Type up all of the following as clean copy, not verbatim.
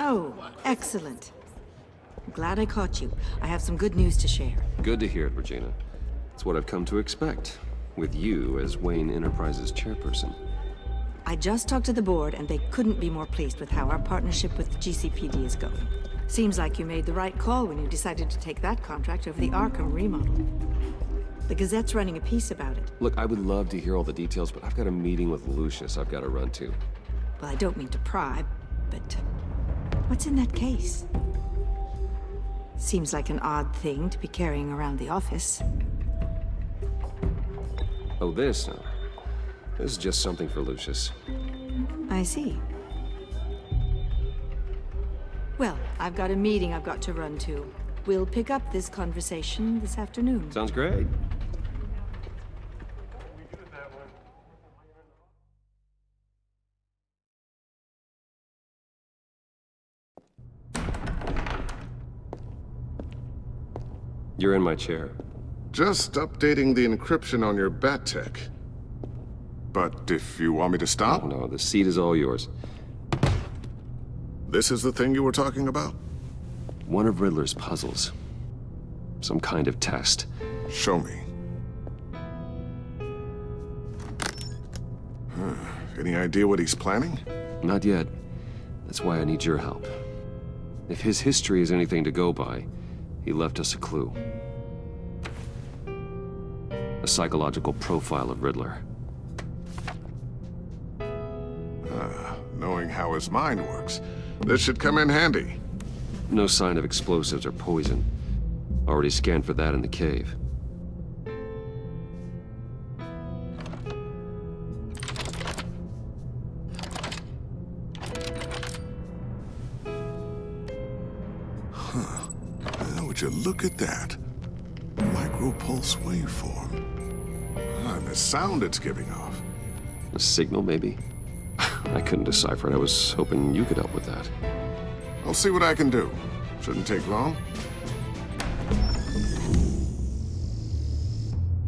Oh, excellent. I'm glad I caught you. I have some good news to share. Good to hear it, Regina. It's what I've come to expect, with you as Wayne Enterprises chairperson. I just talked to the board, and they couldn't be more pleased with how our partnership with the GCPD is going. Seems like you made the right call when you decided to take that contract over the Arkham remodel. The Gazette's running a piece about it. Look, I would love to hear all the details, but I've got a meeting with Lucius I've got to run to. Well, I don't mean to pry, but what's in that case? Seems like an odd thing to be carrying around the office. Oh, this? No. This is just something for Lucius. I see. Well, I've got a meeting I've got to run to. We'll pick up this conversation this afternoon. Sounds great. You're in my chair. Just updating the encryption on your Bat-Tech. But if you want me to stop... Oh, no, the seat is all yours. This is the thing you were talking about? One of Riddler's puzzles. Some kind of test. Show me. Any idea what he's planning? Not yet. That's why I need your help. If his history is anything to go by, he left us a clue. A psychological profile of Riddler. Knowing how his mind works, this should come in handy. No sign of explosives or poison. Already scanned for that in the cave. Would you look at that? Micropulse waveform. And the sound it's giving off. A signal, maybe? I couldn't decipher it. I was hoping you could help with that. I'll see what I can do. Shouldn't take long.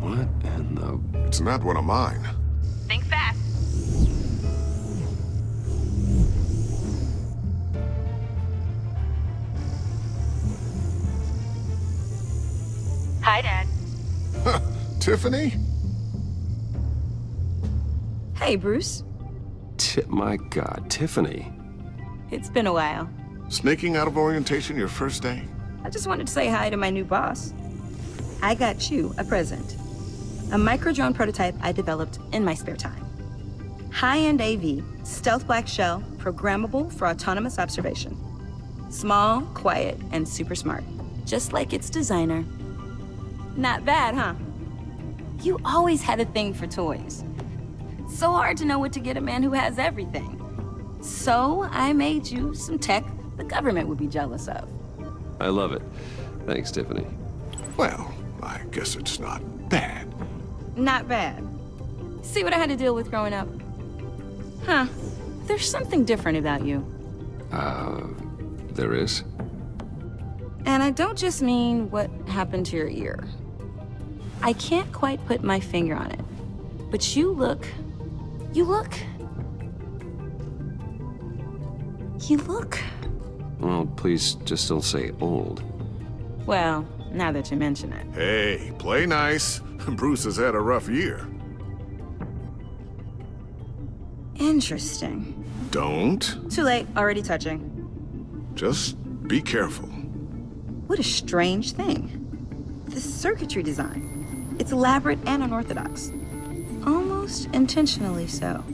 What in the... It's not one of mine. Think fast. Hi, Dad. Tiffany? Hey, Bruce. My God, Tiffany. It's been a while. Sneaking out of orientation your first day? I just wanted to say hi to my new boss. I got you a present. A micro-drone prototype I developed in my spare time. High-end AV, stealth black shell, programmable for autonomous observation. Small, quiet, and super smart. Just like its designer. Not bad, huh? You always had a thing for toys. So hard to know what to get a man who has everything. So I made you some tech the government would be jealous of. I love it. Thanks, Tiffany. Well, I guess it's not bad. Not bad. See what I had to deal with growing up? Huh. There's something different about you. There is? And I don't just mean what happened to your ear. I can't quite put my finger on it. But you look... Well, please just don't say old. Well, now that you mention it. Hey, play nice. Bruce has had a rough year. Interesting. Don't. Too late, already touching. Just be careful. What a strange thing. The circuitry design. It's elaborate and unorthodox. Almost intentionally so.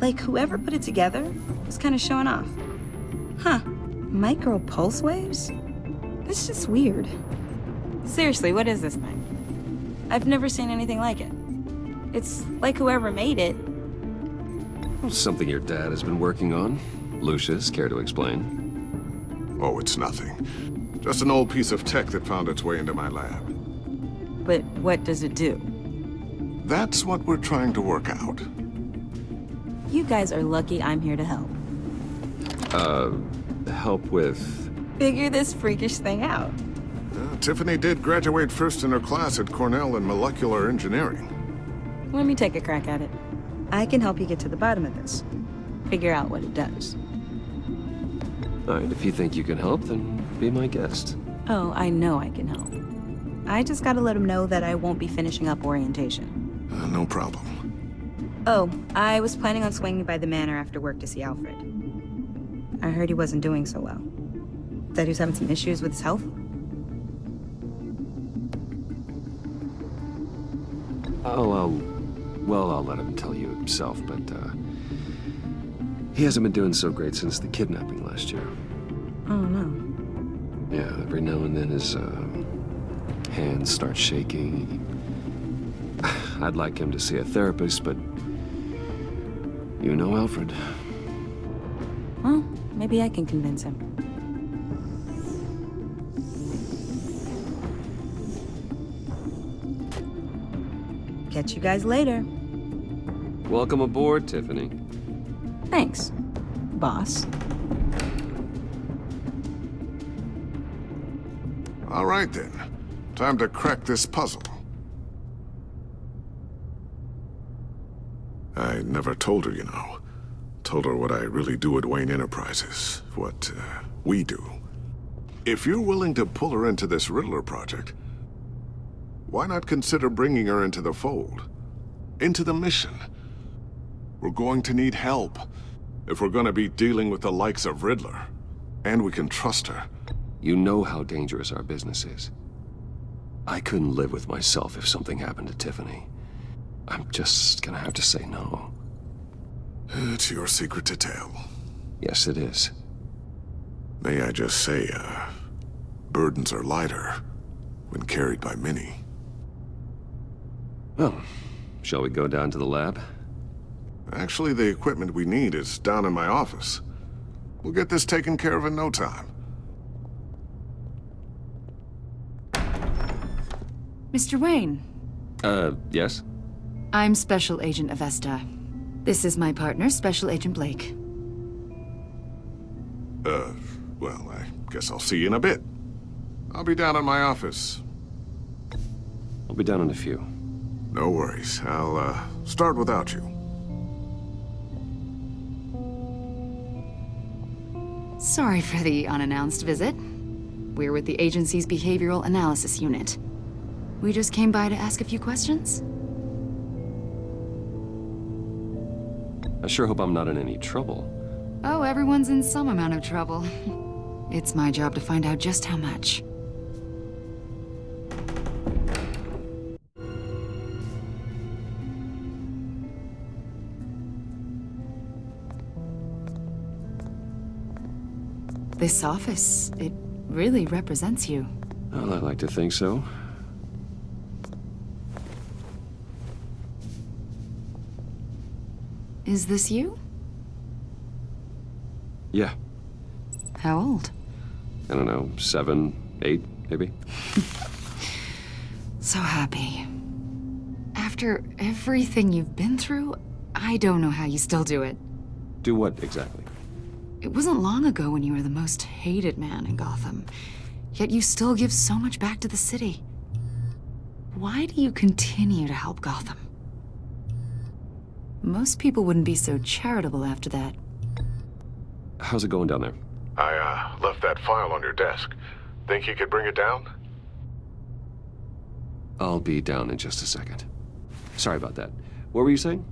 Like whoever put it together was kind of showing off. Huh. Micro pulse waves? That's just weird. Seriously, what is this thing? I've never seen anything like it. It's like whoever made it. Something your dad has been working on. Lucius, care to explain? Oh, it's nothing. Just an old piece of tech that found its way into my lab. But what does it do? That's what we're trying to work out. You guys are lucky I'm here to help. Help with... Figure this freakish thing out. Tiffany did graduate first in her class at Cornell in molecular engineering. Let me take a crack at it. I can help you get to the bottom of this. Figure out what it does. Alright, if you think you can help, then be my guest. Oh, I know I can help. I just gotta let him know that I won't be finishing up orientation. No problem. Oh, I was planning on swinging by the manor after work to see Alfred. I heard he wasn't doing so well. That he was having some issues with his health. I'll let him tell you himself, but, he hasn't been doing so great since the kidnapping last year. Oh, no. Yeah, every now and then his, hands start shaking. I'd like him to see a therapist, but you know Alfred. Well, maybe I can convince him. Catch you guys later. Welcome aboard, Tiffany. Thanks, boss. All right, then. Time to crack this puzzle. I never told her, you know. Told her what I really do at Wayne Enterprises. What, we do. If you're willing to pull her into this Riddler project, why not consider bringing her into the fold? Into the mission? We're going to need help if we're going to be dealing with the likes of Riddler. And we can trust her. You know how dangerous our business is. I couldn't live with myself if something happened to Tiffany. I'm just gonna have to say no. It's your secret to tell. Yes, it is. May I just say, burdens are lighter when carried by many. Well, shall we go down to the lab? Actually, the equipment we need is down in my office. We'll get this taken care of in no time. Mr. Wayne, Yes? I'm Special Agent Avesta. This is my partner, Special Agent Blake. Well, I guess I'll see you in a bit. I'll be down in my office. I'll be down in a few. No worries. I'll, start without you. Sorry for the unannounced visit. We're with the agency's Behavioral Analysis Unit. We just came by to ask a few questions. I sure hope I'm not in any trouble. Oh, everyone's in some amount of trouble. It's my job to find out just how much. This office, it really represents you. Well, I like to think so. Is this you? Yeah. How old? I don't know, 7, 8, maybe? So happy. After everything you've been through, I don't know how you still do it. Do what, exactly? It wasn't long ago when you were the most hated man in Gotham, yet you still give so much back to the city. Why do you continue to help Gotham? Most people wouldn't be so charitable after that. How's it going down there? I, left that file on your desk. Think you could bring it down? I'll be down in just a second. Sorry about that. What were you saying?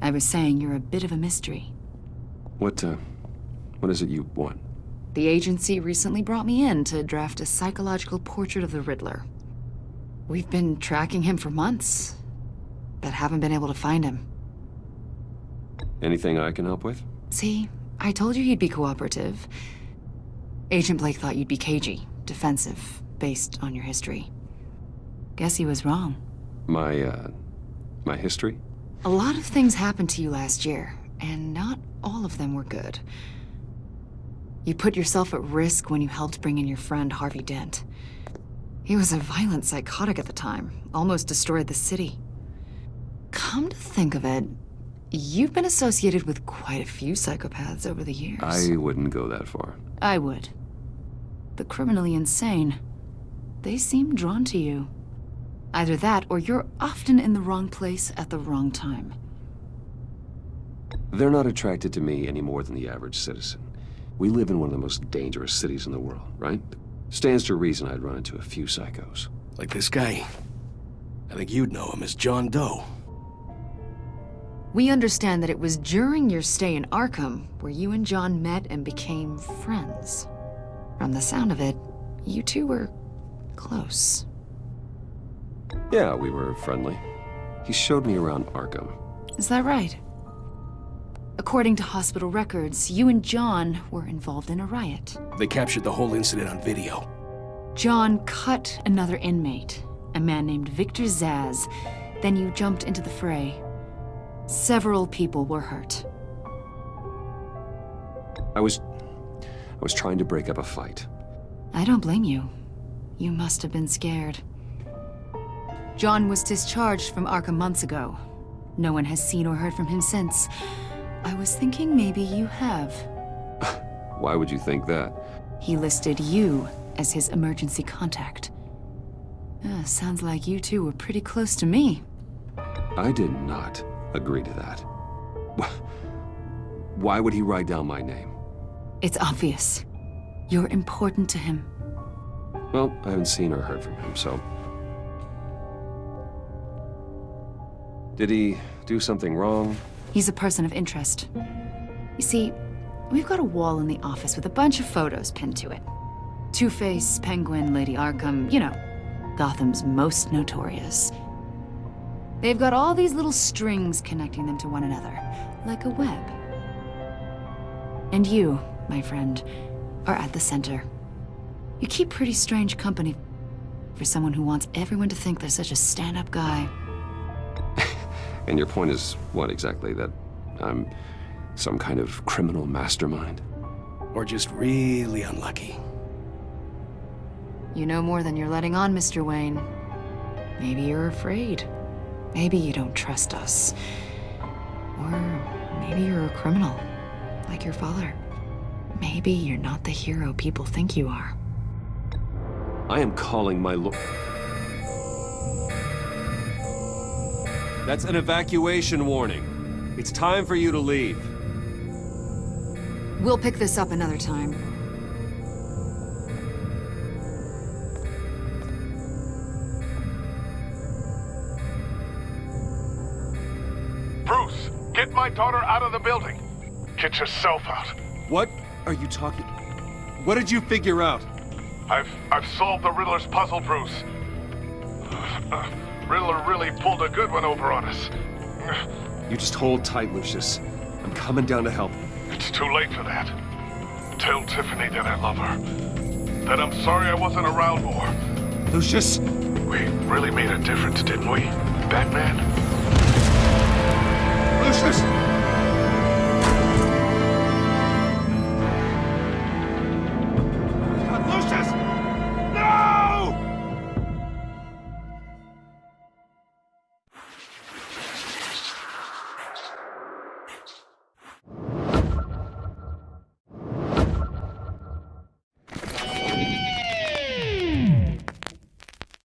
I was saying you're a bit of a mystery. What is it you want? The agency recently brought me in to draft a psychological portrait of the Riddler. We've been tracking him for months, but haven't been able to find him. Anything I can help with? See, I told you he'd be cooperative. Agent Blake thought you'd be cagey, defensive, based on your history. Guess he was wrong. My history? A lot of things happened to you last year, and not all of them were good. You put yourself at risk when you helped bring in your friend Harvey Dent. He was a violent psychotic at the time, almost destroyed the city. Come to think of it, you've been associated with quite a few psychopaths over the years. I wouldn't go that far. I would. The criminally insane, they seem drawn to you. Either that, or you're often in the wrong place at the wrong time. They're not attracted to me any more than the average citizen. We live in one of the most dangerous cities in the world, right? Stands to reason I'd run into a few psychos. Like this guy. I think you'd know him as John Doe. We understand that it was during your stay in Arkham where you and John met and became friends. From the sound of it, you two were close. Yeah, we were friendly. He showed me around Arkham. Is that right? According to hospital records, you and John were involved in a riot. They captured the whole incident on video. John cut another inmate, a man named Victor Zsasz. Then you jumped into the fray. Several people were hurt. I was trying to break up a fight. I don't blame you. You must have been scared. John was discharged from Arkham months ago. No one has seen or heard from him since. I was thinking maybe you have. Why would you think that? He listed you as his emergency contact. Sounds like you two were pretty close to me. I did not agree to that. Why would he write down my name? It's obvious. You're important to him. Well, I haven't seen or heard from him, so... Did he do something wrong? He's a person of interest. You see, we've got a wall in the office with a bunch of photos pinned to it. Two-Face, Penguin, Lady Arkham, you know, Gotham's most notorious. They've got all these little strings connecting them to one another, like a web. And you, my friend, are at the center. You keep pretty strange company for someone who wants everyone to think they're such a stand-up guy. And your point is what exactly? That I'm some kind of criminal mastermind? Or just really unlucky. You know more than you're letting on, Mr. Wayne. Maybe you're afraid. Maybe you don't trust us. Or maybe you're a criminal, like your father. Maybe you're not the hero people think you are. I am calling my That's an evacuation warning. It's time for you to leave. We'll pick this up another time. Bruce, get my daughter out of the building. Get yourself out. What are you talking? What did you figure out? I've solved the Riddler's puzzle, Bruce. Riddler really pulled a good one over on us. You just hold tight, Lucius. I'm coming down to help. It's too late for that. Tell Tiffany that I love her. That I'm sorry I wasn't around more. Lucius! We really made a difference, didn't we, Batman? Lucius!